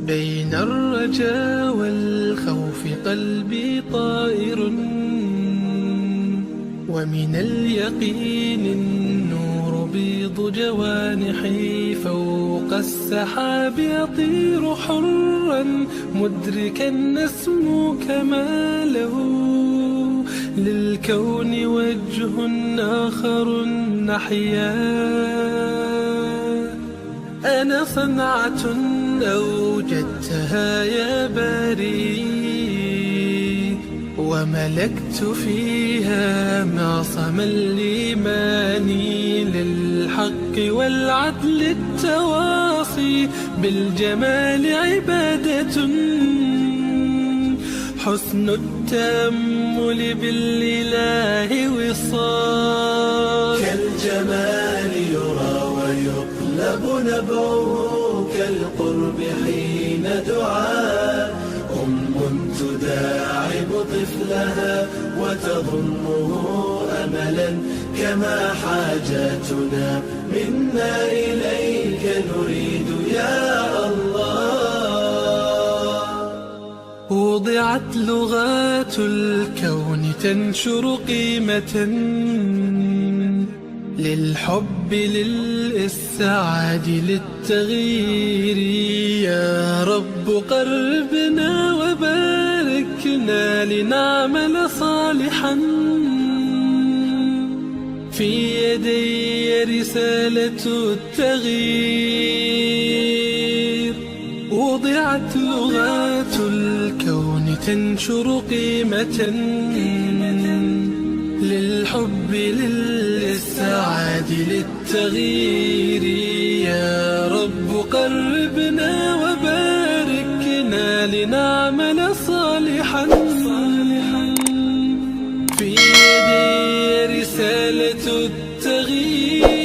بين الرجا والخوف قلبي طائر، ومن اليقين النور بيض جوانحي، فوق السحاب يطير حرا مدركا نسمو كماله، للكون وجه آخر نحيا. أنا صنعة أوجدتها يا باري، وملكت فيها معصم الإيمان، للحق والعدل التواصي، بالجمال عبادة، حسن التأمل بالإله وصال. كالجمال يرى ويقلب نبعه، كالقرب حين دعاء تداعب طفلها وتظنه أملا، كما حاجاتنا منا إليك نريد يا الله. وضعت لغات الكون تنشر قيمة للحب للإسعاد للتغيير، يا رب قربنا وباركنا لنعمل صالحا، في يدي رسالة التغيير. وضعت لغات الكون تنشر قيمة للحب للإسعاد للتغيير، يا رب قربنا وباركنا لنعمل صالحا، في يدي رسالة التغيير.